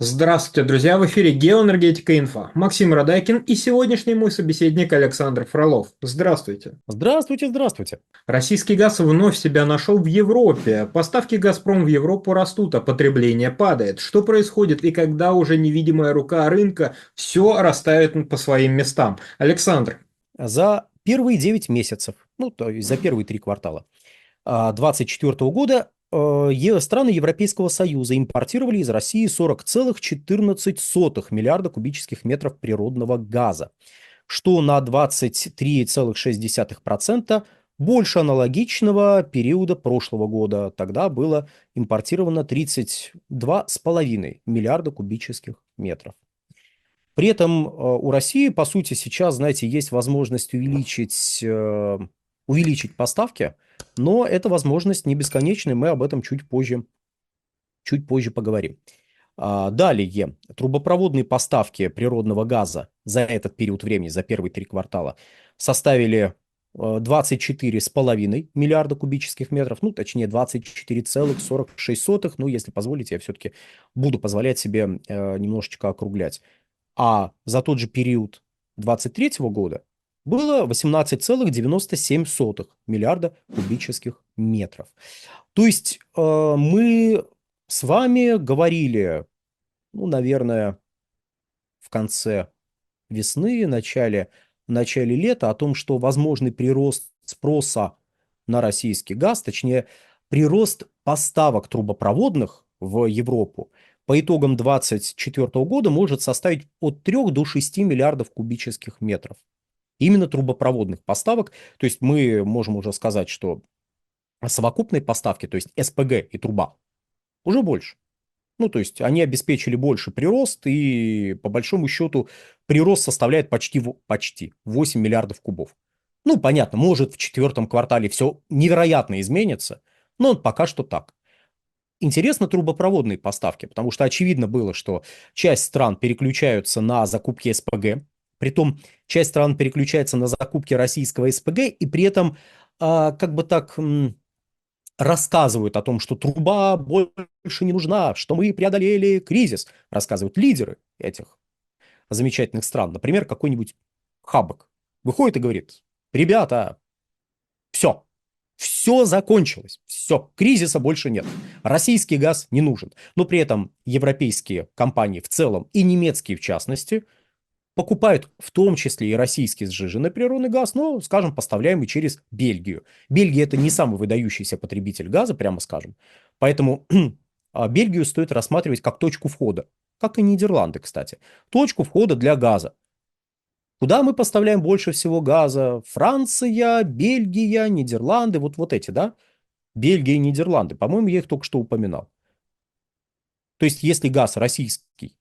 Здравствуйте, друзья! В эфире «Геоэнергетика Инфо». Максим Радайкин и сегодняшний мой собеседник Александр Фролов. Здравствуйте! Здравствуйте, здравствуйте. Российский газ вновь себя нашел в Европе. Поставки «Газпром» в Европу растут, а потребление падает. Что происходит и когда уже невидимая рука рынка все расставит по своим местам? Александр. За первые 9 месяцев, ну, то есть за первые 3 квартала 2024 года страны Европейского Союза импортировали из России 40,14 миллиарда кубических метров природного газа, что на 23,6% больше аналогичного периода прошлого года. Тогда было импортировано 32,5 миллиарда кубических метров. При этом у России, по сути, сейчас, знаете, есть возможность увеличить поставки, но эта возможность не бесконечная, мы об этом чуть позже поговорим. Далее, трубопроводные поставки природного газа за этот период времени, за первые 3 квартала, составили 24,5 миллиарда кубических метров, ну, точнее, 24,46, ну, если позволите, я все-таки буду позволять себе немножечко округлять. А за тот же период 2023 года было 18,97 миллиарда кубических метров. То есть мы с вами говорили, ну, наверное, в конце весны, в начале лета о том, что возможный прирост спроса на российский газ, точнее, прирост поставок трубопроводных в Европу по итогам 2024 года может составить от 3 до 6 миллиардов кубических метров. Именно трубопроводных поставок. То есть мы можем уже сказать, что совокупные поставки, то есть СПГ и труба, уже больше. Ну, то есть они обеспечили больше прирост, и по большому счету прирост составляет почти 8 миллиардов кубов. Ну, понятно, может в четвертом квартале все невероятно изменится, но пока что так. Интересно трубопроводные поставки, потому что очевидно было, что часть стран переключаются на закупки СПГ, притом часть стран переключается на закупки российского СПГ, и при этом как бы так рассказывают о том, что труба больше не нужна, что мы преодолели кризис, рассказывают лидеры этих замечательных стран. Например, какой-нибудь Хаббек выходит и говорит: ребята, все, все закончилось, все, кризиса больше нет, российский газ не нужен. Но при этом европейские компании в целом и немецкие в частности покупают в том числе и российский сжиженный природный газ, но, скажем, поставляемый через Бельгию. Бельгия – это не самый выдающийся потребитель газа, прямо скажем. Поэтому Бельгию стоит рассматривать как точку входа, как и Нидерланды, кстати. Точку входа для газа. Куда мы поставляем больше всего газа? Франция, Бельгия, Нидерланды, вот эти, да? Бельгия и Нидерланды. По-моему, я их только что упоминал. То есть, если газ российский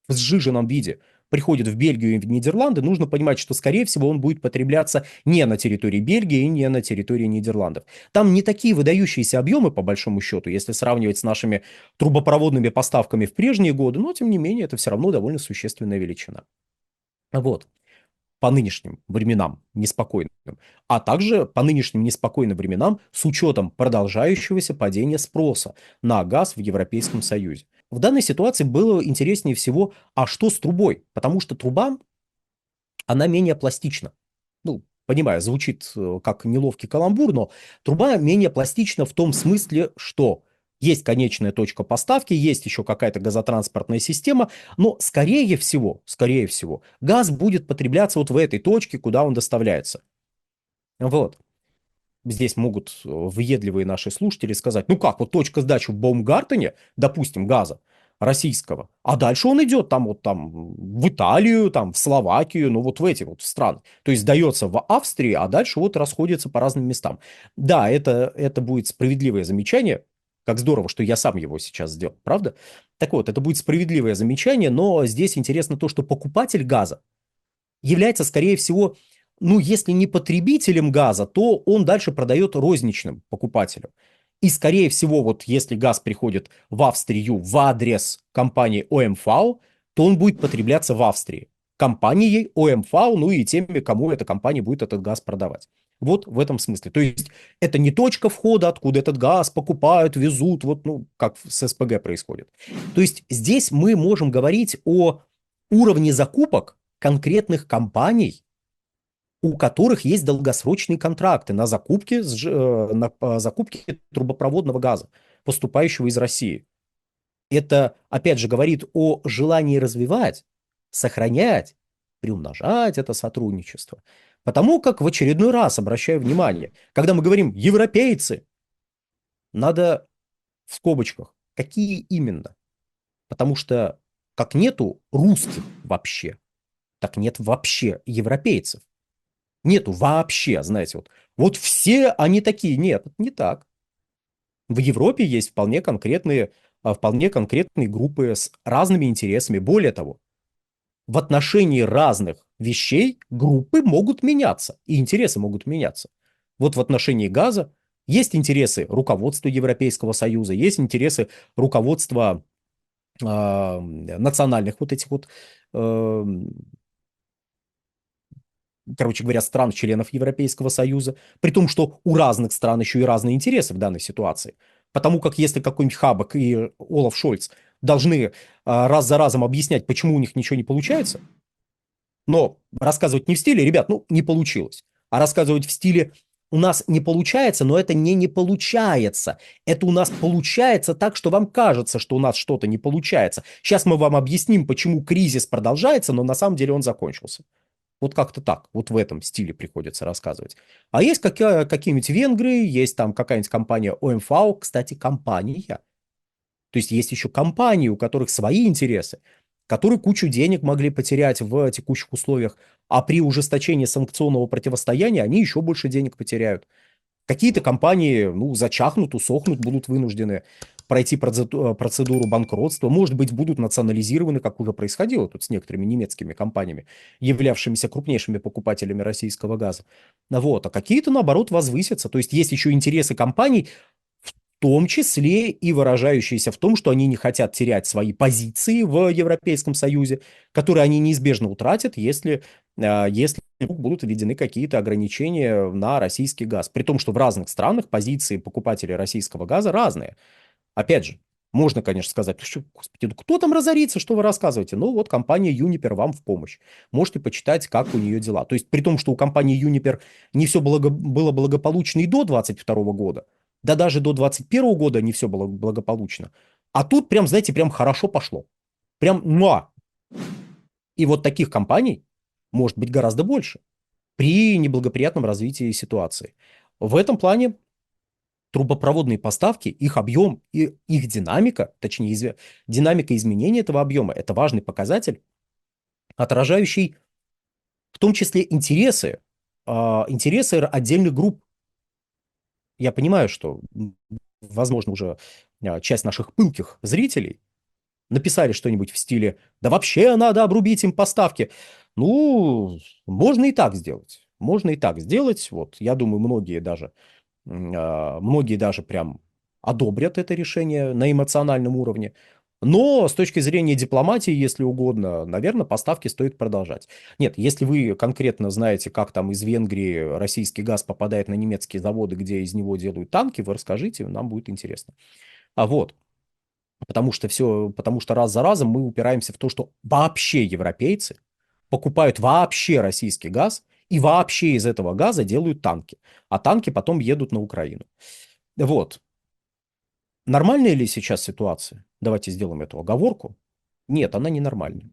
в сжиженном виде приходит в Бельгию и в Нидерланды, нужно понимать, что, скорее всего, он будет потребляться не на территории Бельгии и не на территории Нидерландов. Там не такие выдающиеся объемы, по большому счету, если сравнивать с нашими трубопроводными поставками в прежние годы, но, тем не менее, это все равно довольно существенная величина. Вот. По нынешним временам неспокойным, а также по нынешним неспокойным временам с учетом продолжающегося падения спроса на газ в Европейском Союзе. В данной ситуации было интереснее всего, а что с трубой? Потому что труба, она менее пластична. Ну, понимаю, звучит как неловкий каламбур, но труба менее пластична в том смысле, что есть конечная точка поставки, есть еще какая-то газотранспортная система, но скорее всего, газ будет потребляться вот в этой точке, куда он доставляется. Вот. Здесь могут въедливые наши слушатели сказать: ну как, вот точка сдачи в Баумгартене, допустим, газа российского, а дальше он идет там в Италию, там в Словакию, ну вот в эти вот страны. То есть сдается в Австрии, а дальше вот расходится по разным местам. Да, это будет справедливое замечание. Как здорово, что я сам его сейчас сделал, правда? Так вот, это будет справедливое замечание, но здесь интересно то, что покупатель газа является, скорее всего, ну, если не потребителем газа, то он дальше продает розничным покупателям. И, скорее всего, вот если газ приходит в Австрию в адрес компании ОМВ, то он будет потребляться в Австрии компанией ОМВ, ну и теми, кому эта компания будет этот газ продавать. Вот в этом смысле. То есть это не точка входа, откуда этот газ покупают, везут, вот, ну, как с СПГ происходит. То есть здесь мы можем говорить о уровне закупок конкретных компаний, у которых есть долгосрочные контракты на закупки, на закупки трубопроводного газа, поступающего из России. Это, опять же, говорит о желании развивать, сохранять, приумножать это сотрудничество. Потому как в очередной раз обращаю внимание, когда мы говорим «европейцы», надо в скобочках, какие именно. Потому что как нету русских вообще, так нет вообще европейцев. Нету вообще, знаете, вот все они такие. Нет, это не так. В Европе есть вполне конкретные группы с разными интересами. Более того, в отношении разных вещей группы могут меняться, и интересы могут меняться. Вот в отношении газа есть интересы руководства Европейского Союза, есть интересы руководства национальных вот этих вот, э, короче говоря, стран-членов Европейского Союза, при том, что у разных стран еще и разные интересы в данной ситуации. Потому как если какой-нибудь Хабек и Олаф Шольц должны раз за разом объяснять, почему у них ничего не получается, но рассказывать не в стиле, ребят, ну, не получилось, а рассказывать в стиле, у нас не получается, но это не получается. Это у нас получается так, что вам кажется, что у нас что-то не получается. Сейчас мы вам объясним, почему кризис продолжается, но на самом деле он закончился. Вот как-то так, вот в этом стиле приходится рассказывать. А есть какие-нибудь венгры, есть там какая-нибудь компания ОМВ, кстати, компания. То есть есть еще компании, у которых свои интересы, которые кучу денег могли потерять в текущих условиях, а при ужесточении санкционного противостояния они еще больше денег потеряют. Какие-то компании, ну, зачахнут, усохнут, будут вынуждены пройти процедуру банкротства, может быть, будут национализированы, как уже происходило тут с некоторыми немецкими компаниями, являвшимися крупнейшими покупателями российского газа. Вот. А какие-то, наоборот, возвысятся. То есть есть еще интересы компаний, в том числе и выражающиеся в том, что они не хотят терять свои позиции в Европейском Союзе, которые они неизбежно утратят, если будут введены какие-то ограничения на российский газ. При том, что в разных странах позиции покупателей российского газа разные. Опять же, можно, конечно, сказать, ну что, господи, ну кто там разорится, что вы рассказываете? Ну вот компания Uniper вам в помощь. Можете почитать, как у нее дела. То есть при том, что у компании Uniper не все было благополучно и до 2022 года, да даже до 2021 года не все было благополучно. А тут прям, знаете, прям хорошо пошло. Прям муа. И вот таких компаний может быть гораздо больше при неблагоприятном развитии ситуации. В этом плане трубопроводные поставки, их объем и их динамика, точнее, динамика изменения этого объема, это важный показатель, отражающий в том числе интересы отдельных групп. Я понимаю, что, возможно, уже часть наших пылких зрителей написали что-нибудь в стиле «Да вообще надо обрубить им поставки». Ну, можно и так сделать. Можно и так сделать. Вот, я думаю, многие даже прям одобрят это решение на эмоциональном уровне. Но с точки зрения дипломатии, если угодно, наверное, поставки стоит продолжать. Нет, если вы конкретно знаете, как там из Венгрии российский газ попадает на немецкие заводы, где из него делают танки, вы расскажите, нам будет интересно. А вот, потому что раз за разом мы упираемся в то, что вообще европейцы покупают вообще российский газ и вообще из этого газа делают танки, а танки потом едут на Украину. Вот. Нормальная ли сейчас ситуация? Давайте сделаем эту оговорку. Нет, она ненормальная.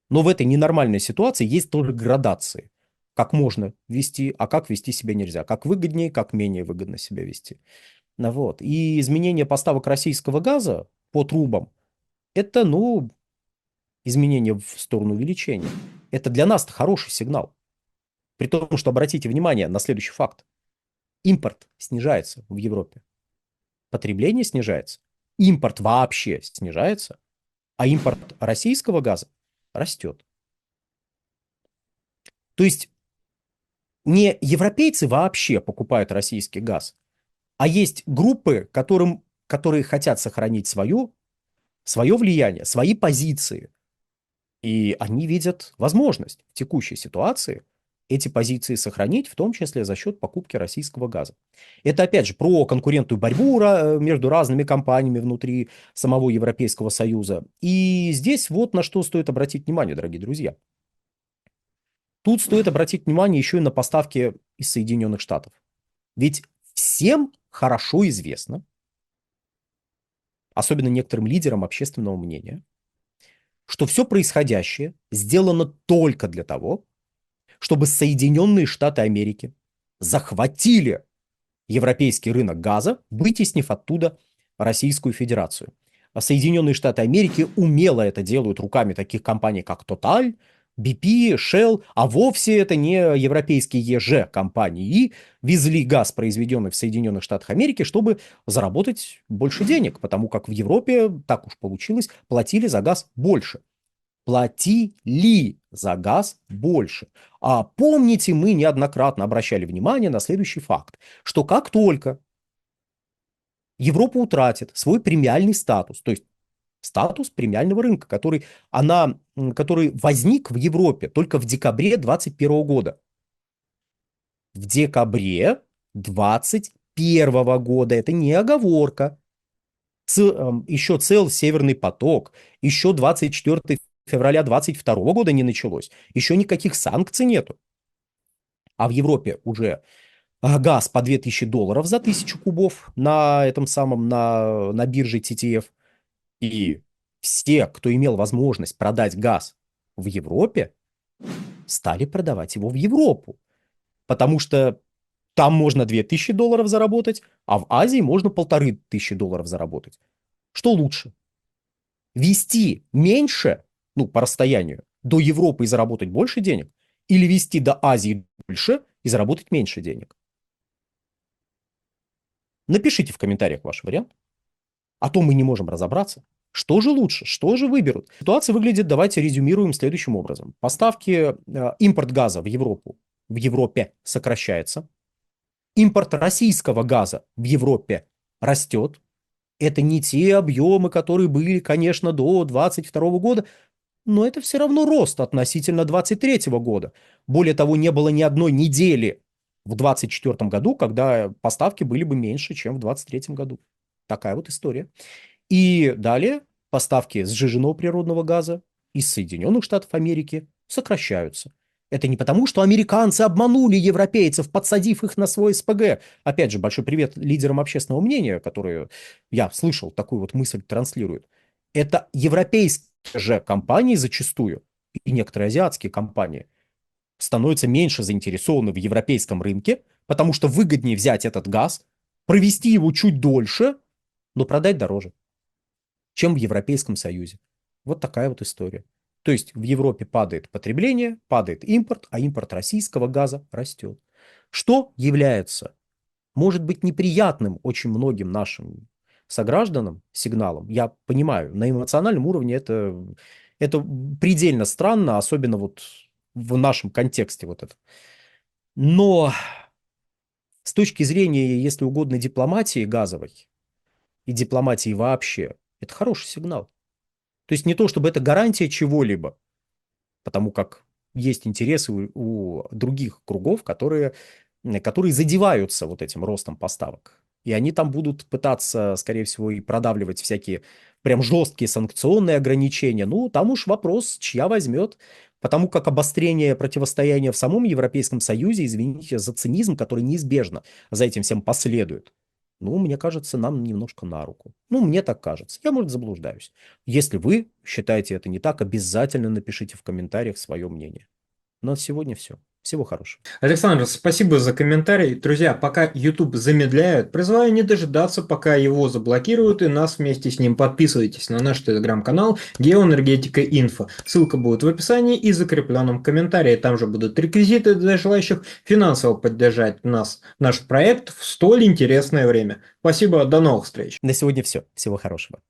Но в этой ненормальной ситуации есть тоже градации. Как можно вести, а как вести себя нельзя. Как выгоднее, как менее выгодно себя вести. Вот. И изменение поставок российского газа по трубам, это, ну, изменение в сторону увеличения. Это для нас хороший сигнал. При том, что обратите внимание на следующий факт. Импорт снижается в Европе. Потребление снижается. Импорт вообще снижается, а импорт российского газа растет. То есть не европейцы вообще покупают российский газ, а есть группы, которые хотят сохранить свое влияние, свои позиции. И они видят возможность в текущей ситуации эти позиции сохранить, в том числе за счет покупки российского газа. Это, опять же, про конкурентную борьбу между разными компаниями внутри самого Европейского Союза. И здесь вот на что стоит обратить внимание, дорогие друзья. Тут стоит обратить внимание еще и на поставки из Соединенных Штатов. Ведь всем хорошо известно, особенно некоторым лидерам общественного мнения, что все происходящее сделано только для того, чтобы Соединенные Штаты Америки захватили европейский рынок газа, вытеснив оттуда Российскую Федерацию. А Соединенные Штаты Америки умело это делают руками таких компаний, как Total, BP, Shell, а вовсе это не европейские ЕЖ-компании. И везли газ, произведенный в Соединенных Штатах Америки, чтобы заработать больше денег, потому как в Европе, так уж получилось, платили за газ больше. Платили за газ больше. А помните, мы неоднократно обращали внимание на следующий факт, что как только Европа утратит свой премиальный статус, то есть статус премиального рынка, который возник в Европе только в декабре 2021 года. В декабре 2021 года. Это не оговорка. Еще цел Северный поток. Еще 24 февраля 2022 года не началось. Еще никаких санкций нету. А в Европе уже газ по $2000 за 1000 кубов на этом самом, на бирже TTF. И все, кто имел возможность продать газ в Европе, стали продавать его в Европу. Потому что там можно $2000 заработать, а в Азии можно $1500 заработать. Что лучше? Вести меньше, ну, по расстоянию, до Европы и заработать больше денег, или вести до Азии больше и заработать меньше денег? Напишите в комментариях ваш вариант. А то мы не можем разобраться. Что же лучше? Что же выберут? Ситуация выглядит, давайте резюмируем следующим образом. Поставки, импорт газа в Европе сокращается. Импорт российского газа в Европе растет. Это не те объемы, которые были, конечно, до 2022 года, но это все равно рост относительно 2023 года. Более того, не было ни одной недели в 2024 году, когда поставки были бы меньше, чем в 2023 году. Такая вот история. И далее поставки сжиженного природного газа из Соединенных Штатов Америки сокращаются. Это не потому, что американцы обманули европейцев, подсадив их на свой СПГ. Опять же, большой привет лидерам общественного мнения, которые, я слышал, такую вот мысль транслируют. Это европейские же компании зачастую, и некоторые азиатские компании, становятся меньше заинтересованы в европейском рынке, потому что выгоднее взять этот газ, провести его чуть дольше, но продать дороже, чем в Европейском Союзе. Вот такая вот история. То есть в Европе падает потребление, падает импорт, а импорт российского газа растет. Что является, может быть, неприятным очень многим нашим согражданам сигналом. Я понимаю, на эмоциональном уровне это предельно странно, особенно вот в нашем контексте вот это. Но с точки зрения, если угодно, дипломатии газовой и дипломатии вообще, это хороший сигнал. То есть не то, чтобы это гарантия чего-либо, потому как есть интересы у других кругов, которые задеваются вот этим ростом поставок. И они там будут пытаться, скорее всего, и продавливать всякие прям жесткие санкционные ограничения. Ну, там уж вопрос, чья возьмет. Потому как обострение противостояния в самом Европейском Союзе, извините за цинизм, который неизбежно за этим всем последует, ну, мне кажется, нам немножко на руку. Ну, мне так кажется. Я, может, заблуждаюсь. Если вы считаете это не так, обязательно напишите в комментариях свое мнение. На сегодня все. Всего хорошего. Александр, спасибо за комментарий. Друзья, пока YouTube замедляют, призываю не дожидаться, пока его заблокируют, и нас вместе с ним. Подписывайтесь на наш телеграм-канал Геоэнергетика Инфо. Ссылка будет в описании и закрепленном комментарии. Там же будут реквизиты для желающих финансово поддержать наш проект в столь интересное время. Спасибо, до новых встреч. На сегодня все. Всего хорошего.